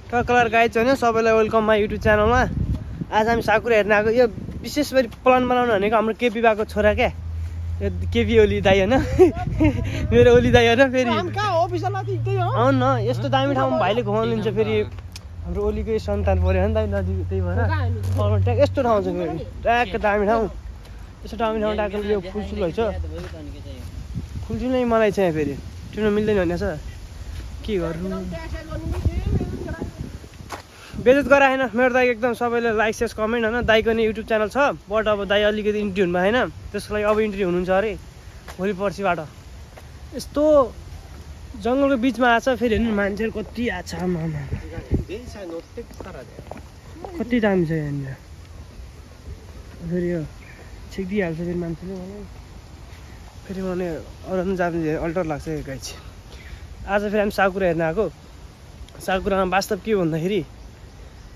Colour guys होइन सबैलाई welcome my YouTube च्यानलमा। आज हामी साकुरा हेर्न आएको। यो विशेष गरी प्लान बनाउनु भनेको हाम्रो केपी बाको छोरा क्या, यो केपी ओली दाई होइन मेरो ओली दाई होइन। फेरि आउनु न, यस्तो दामी ठाउँमा भाइले घुमाउनुहुन्छ। फेरि हाम्रो ओलीकै सन्तान पऱ्यो नि दाइ नजिक, त्यही भएर ट्याक यस्तो ठाउँ छ। फेरि ट्याक्क दामी ठाउँ, यस्तो दामी ठाउँ ट्याक्क यो फुलसुल रहेछ। फुलसुल नै मलाई चाहिँ फेरि चुन्नु मिल्दैन भनेको छ, के गर्नु। बेजत गराएन मेरो दाइ एकदम। सबैले लाइक सेयर कमेन्ट होइन। दाइको नि युट्युब च्यानल छ, बट अब दाइ अलिकति इन्ट्री हुनु भएन, त्यसको लागि अब इन्ट्री हुनुहुन्छ अरे भोलि पर्सिबाट। यस्तो जङ्गलको बिचमा आएको छ। फेरि हेर्नु मान्छेहरू कति आएको छ, आमा कति दामी छ यहाँनिर। फेरि यो छेकिदिइहाल्छ फेरि मान्छेले मलाई। फेरि मलाई अरू पनि जानु अल्टर लाग्छ गाइज। आज फेरि हामी साकुरा हेर्न आएको। साकुरामा वास्तव के भन्दाखेरि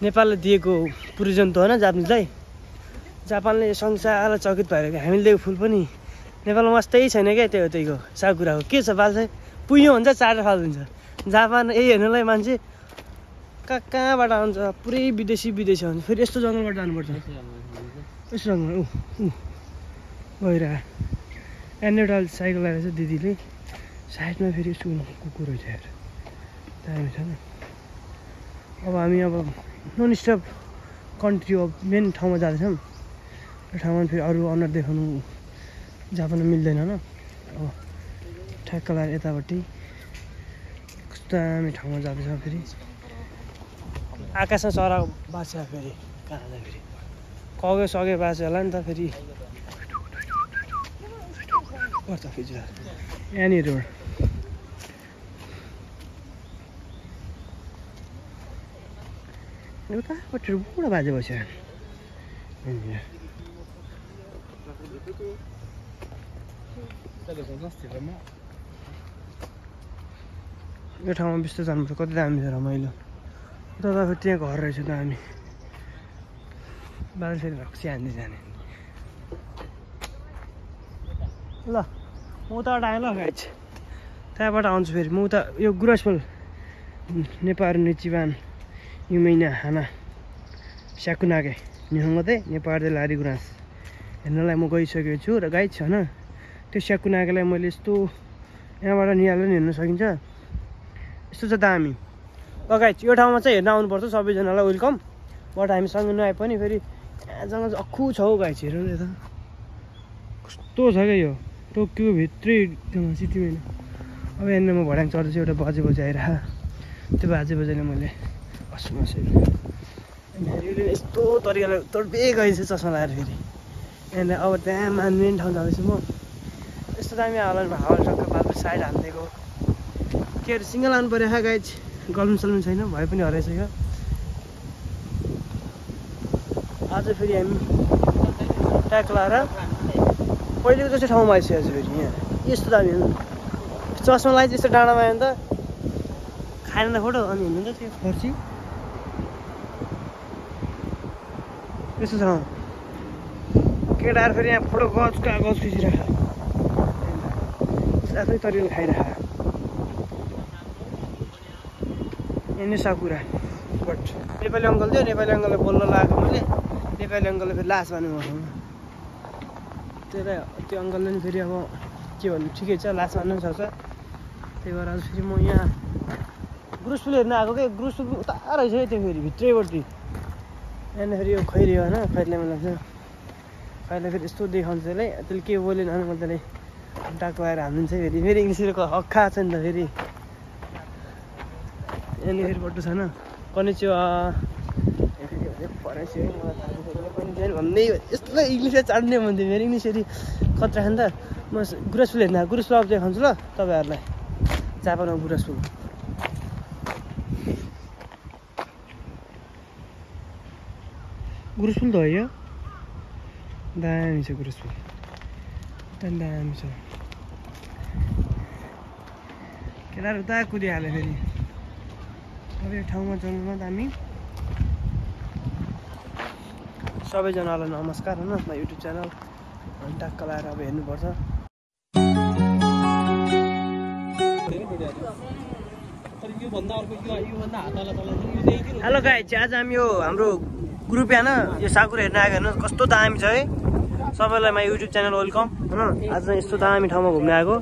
नेपालले दिएको पुरुजन्तु होइन जापानिजलाई। जापानले संसारलाई चकित भएर हामीले दिएको फुल पनि नेपालमा वास्तै छैन क्या। त्यहीको साकुराको के छ बाल चाहिँ पुग्यो भन्छ चाटेर फालिदिन्छ। जापान यही हेर्नलाई मान्छे कहाँबाट आउँछ, पुरै विदेशी आउँछ। फेरि यस्तो जङ्गलबाट जानुपर्छ, यस्तो जङ्गल गइरह। एन्ड्रोइड अहिले साइकल लगाएर चाहिँ दिदीले साइडमा फेरि यस्तो कुकुर रहेछ हेर, दामी छ नि। अब हामी अब नन स्टप कन्ट्री अब मेन ठाउँमा जाँदैछौँ। त्यो ठाउँमा फेरि अरू अनुहार देखाउनु जापानमा मिल्दैन होइन। अब ठ्याक्क लगाएर यतापट्टि कस्तो दामी ठाउँमा जाँदैछ। फेरि आकाशमा चरा बाँच्यो। फेरि कहाँ जाँदा फेरि कगे सगे बाँच्यो होला नि त। फेरि पर्छ फेरि यहाँनिर कहाँपट्टि बुढो बाजे बस्यो। यो ठाउँमा बिस्तारै जानुपर्छ, कति दामी छ रमाइलो। उता त फेरि त्यहाँ घर रहेछ दामी। बाजे फेरि रक्सी हान्दै जाने। ल म उताबाट आएँ ल गाइज, त्यहाँबाट आउँछु फेरि म उता। यो गुराँसफल नेपाल निचिबान युमेना हाना स्याकुनागे निहङ्गते नेपाल दे लारी गुराँस हेर्नलाई म गइसकेको छु र गाइड छ होइन। त्यो स्याकुनागेलाई मैले यस्तो यहाँबाट निहालेर नि हेर्न सकिन्छ। यस्तो छ दामी। ल गाइड यो ठाउँमा चाहिँ हेर्न आउनुपर्छ सबैजनालाई वेलकम। बट हामीसँग नआए पनि फेरि यहाँसँग अख्खु छ हौ गाइड। हेर्नु नि त कस्तो छ क्या यो टोकियो भित्रै सिटीमा। अब यहाँनिर म भड्याङ चढ्दैछु, एउटा बाजे आइरह। त्यो बाजेले मैले फेरि यस्तो तरिकाले तोड्बे गइन्छ चस्मा लगाएर। फेरि यहाँनिर अब त्यहाँ मेन ठाउँ जाँदैछु म। यस्तो दामी हावा टक्क बाटो साइड हालिदिएको के अरे सिङ्गल लानु पऱ्यो खा गाइज। गल्नु सल्नु छैन, भए पनि हराइसक्यो। आज फेरि हामी ट्याक लाएर पहिलेको जस्तो ठाउँमा आइसकेको छ। फेरि यहाँ यस्तो दामी चस्मा लगाएपछि यस्तो डाँडामा आयो नि त खाएन त फोटो अनि हुनु त त्यो फर्सी यस्तो छ। केटाहरू फेरि यहाँ फोटो गज खिचिरहेको आफ्नै तरिकाले खाइरहेको। यहाँनिर साकुरा बट नेपाली अङ्कल थियो, नेपाली अङ्कलले बोल्न लागेको मैले। नेपाली अङ्कलले फेरि लास भन्नु मसँग। त्यही त्यो अङ्कलले नि फेरि अब के भन्नु ठिकै छ, लास मान्नु पनि सक्छ। त्यही भएर आज फेरि म यहाँ गुरुसफुल हेर्न आएको क्या। गुरुसफुल उता रहेछ है त्यो फेरि भित्रैपट्टि। यहाँनिर फेरि यो खैरी होइन, खैरीलाई मन लाग्छ। खैरीलाई फेरि यस्तो देखाउँछ त्यसले। त्यसले के बोलेन भने म त्यसलाई टाको आएर हानिदिन्छ फेरि। फेरि इङ्ग्लिसको हक्का छ नि त फेरि। यहाँनिर फेरि बट्टु छैन कनेचिवा भन्दै यस्तो इङ्ग्लिसै चाड्ने भन्थ्यो। मेरो इङ्ग्लिस फेरि खतरा खान्छ। म गुराँसफुल हेर्न गुरुसफुल अब देखाउँछु ल तपाईँहरूलाई। जापानमा गुराँसफुल गुरुसफुल त हो यो, दामी छ गुरुसफुल, दामी छ। केटाहरू उता कुदिहाल्यो फेरि। अब यो ठाउँमा जङ्गलमा दामी। सबैजनालाई नमस्कार होइन, म युट्युब च्यानल टक्क लगाएर अब हेर्नुपर्छ। हेलो गाइज, आज हामी यो हाम्रो ग्रुप होइन यो साकुरा हेर्न आएको हेर्नु कस्तो दामी छ है। सबैलाई माई युट्युब च्यानल वेलकम होइन। आज यस्तो दामी ठाउँमा घुम्न आएको,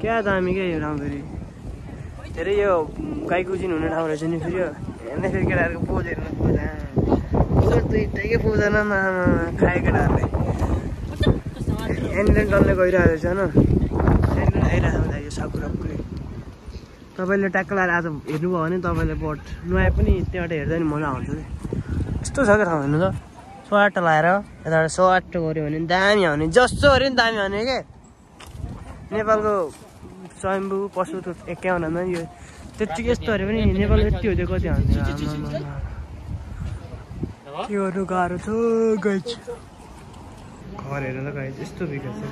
क्या दामी क्या यो ठाउँ। फेरि धेरै यो गाई कुजिन हुने ठाउँ रहेछ नि। फेरि हेर्ने फेरि केटाहरूको पोज हेर्नु दुइटैकै पोज होइन खायो केटाहरूले। एन्डेन डल्ले गइरहेको रहेछ होइन। एन्डेन आइरहेको हुन्छ यो साकुरा पुरै। तपाईँले ट्याक्क लाएर आज हेर्नुभयो भने तपाईँले बट नुहाए पनि त्यहाँबाट हेर्दा नि मजा आउँछ कि। यस्तो छ क्या ठाउँ हेर्नु त। स्वाट लाएर यताबाट स्वाट गऱ्यो भने दामी आउने, जस्तो गऱ्यो नि दामी आउने क्या। नेपालको स्वयम्भू पशु 51 यो त्यतिकै यस्तो गऱ्यो भने नेपाल यति हुँदै कति हाल्ने। के गर्नु गाह्रो छ गाइज। घर हेर्नु त गाइज यस्तो बिग्रेको छ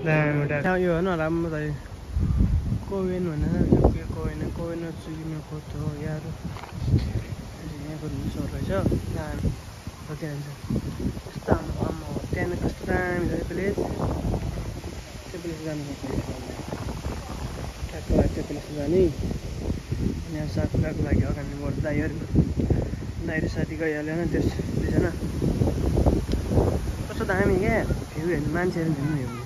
दामी यो होइन राम्रो त। कोवेन भनेर कोवेन चुकिने फोटो यार यहाँको रिसोर रहेछ दामी त्यहाँ यस्तो आम्मा हो। त्यहाँनिर कस्तो दामी छ प्लेस। त्यो प्लेस जानुपर्छ ट्याक्क त्यो प्लेस जाने। यहाँ साकुराको लागि अगाडि बढ्छ दाइहरू साथी गइहाल्यो होइन। त्यसजना कस्तो दामी क्या भ्यू हेर्नु। मान्छेहरू हेर्नु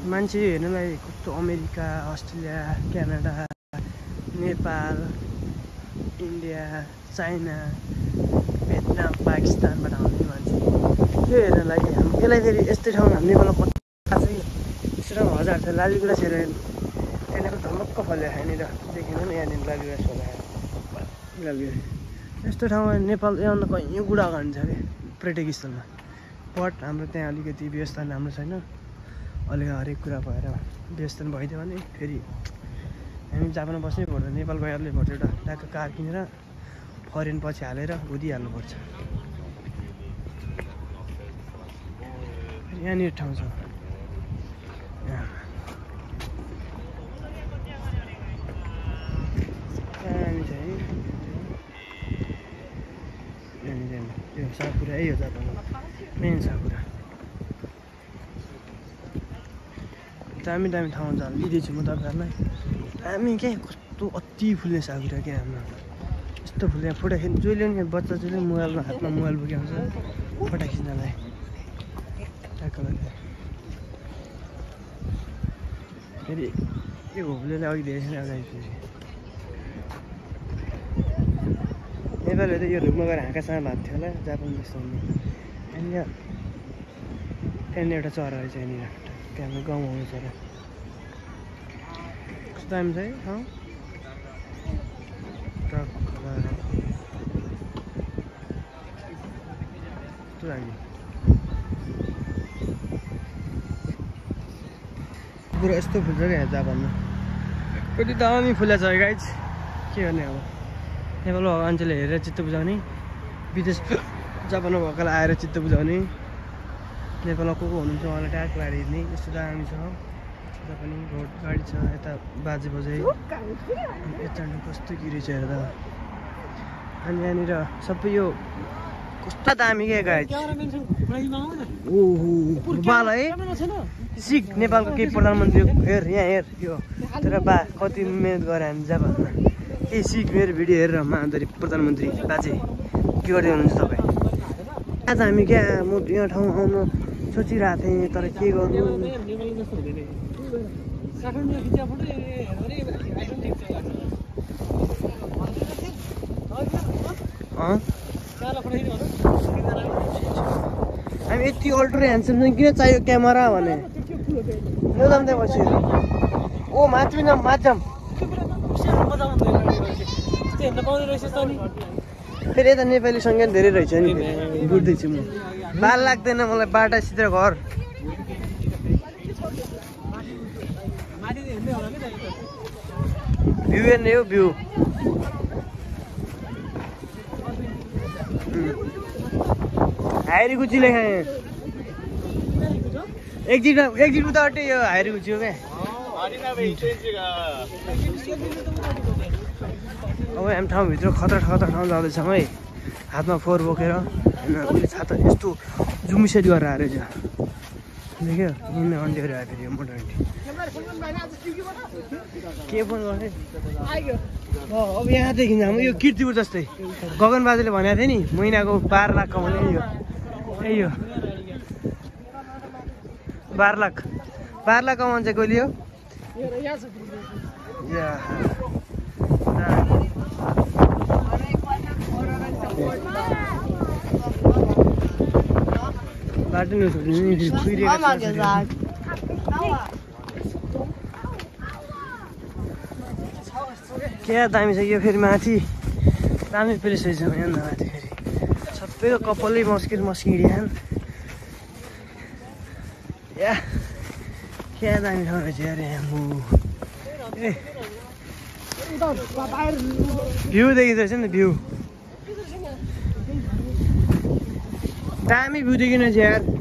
मान्छे हेर्नुलाई कस्तो America, Australia, Canada, Nepal, India, China, Vietnam, पाकिस्तानबाट आउने मान्छे त्यो हेर्नलाई। यसलाई फेरि यस्तै ठाउँमा हाम्रो नेपालमा पत्ता चाहिँ यस्तो ठाउँ 1000 छ। लालीगुडा छेर त्यहाँनिर धमक्क फल्यो यहाँनिर देखेन नि। यहाँनिर लालीगुडा छोला लालीगुडा यस्तो ठाउँमा नेपाल यहाँ कहीँ गुडा खान्छ कि पर्यटक स्थलमा। बट हाम्रो त्यहाँ अलिकति व्यवस्था राम्रो छैन। अलिक हरेक कुरा भएर व्यवस्था भइदियो भने फेरि हामी जापानमा बस्नै पर्छ। नेपाल गइहाल्नै पर्छ। एउटा ट्याक्क कार किनेर फरेन पछि हालेर कुदिहाल्नुपर्छ। यहाँनिर ठाउँ छ दामी छ है। यहाँनिर यो साकुरा यही हो जापानमा मेन साकुरा। दामी दामी ठाउँ लिँदैछु म तपाईँहरूलाई। दामी क्या कस्तो अति फुल्ने साकुरा क्या हाम्रो। यस्तो फुल्ने फोटो खिच्नु जहिले पनि बच्चा जहिले मोबाइलमा हातमा मोबाइल बोकेको हुन्छ फोटो खिच्नलाई ट्याक्क लाग्यो। फेरि यो घोप्लेले अघि देखेको छैन अगाडि फेरि नेपालले त यो रुखमा गएर हाँकासँग भएको थियो होला जापान जस्तो हुने। त्यहाँनिर एउटा चरा रहेछ यहाँनिर हाम्रो गाउँमा आउने चरा। कस्तो दामी छ है ठाउँ। कस्तो दामी पुरा यस्तो फुल्छ क्या जापानमा। कति दामी फुलेको छ गाइज। के गर्ने अब नेपालमा भएको मान्छेले हेरेर चित्त बुझाउने, विदेश जापानमा भएकोलाई आएर चित्त बुझाउने। नेपालमा को हुनुहुन्छ उहाँलाई ट्याग लाएर हिँड्ने। यस्तो दामी छ। यता पनि रोड गाडी छ। यता बाजे बजाइ यता कस्तो गिरी छ हेर्दा। अनि यहाँनिर सबै यो कस्तो दामी क्या गाइज। ओहो बाल है सिक नेपालको केही प्रधानमन्त्री हेर यहाँ हेर यो तर बा कति मिहिनेत गरे हामी जापानमा। केही सिक मेरो भिडियो हेरेर महान्तरी प्रधानमन्त्री बाजे के गर्दै हुनुहुन्छ तपाईँ। आज हामी क्या म यहाँ ठाउँ आउनु सोचिरहेको थिएँ तर के गर्नु। हामी यति अल्ट्रा ह्यान्डसम किन चाहियो क्यामेरा भने पछि ओ माथि माध्यम फेरि यता नेपाली सङ्गीत धेरै रहेछ नि। बुझ्दैछु म बाल लाग्दैन मलाई बाटासित घर। भ्यू हेर्ने हो भ्यू। हायरी गुची लेखा एक्जिट उतापट्टि यो हायरी गुची हो क्या। अब हामी ठाउँभित्र खतरा ठाउँ जाँदैछौँ है। हातमा फोहोर बोकेर होइन उसले छाता यस्तो जुमी सेट गरेर आएर देख्यो उनीहरूले अन्डीहरू आयो फेरि मोटो आन्टी के फोन गर्ने अब यहाँदेखि हाम्रो यो किर्तिपुर जस्तै गगन बाजेले भनेको थियो नि महिनाको 12 लाख कमाउने यो यही हो 12 लाख कमाउनु चाहिँ कहिले हो बाटो क्या दामी छ यो फेरि माथि दामी प्लेस रहेछ यहाँ माथि फेरि सबैको कपालै मस्किडिया या क्या दामी ठाउँ रहेछ यार यहाँ ए भ्यू देखिँदो रहेछ नि भ्यू दामी भ्यू देखिन यार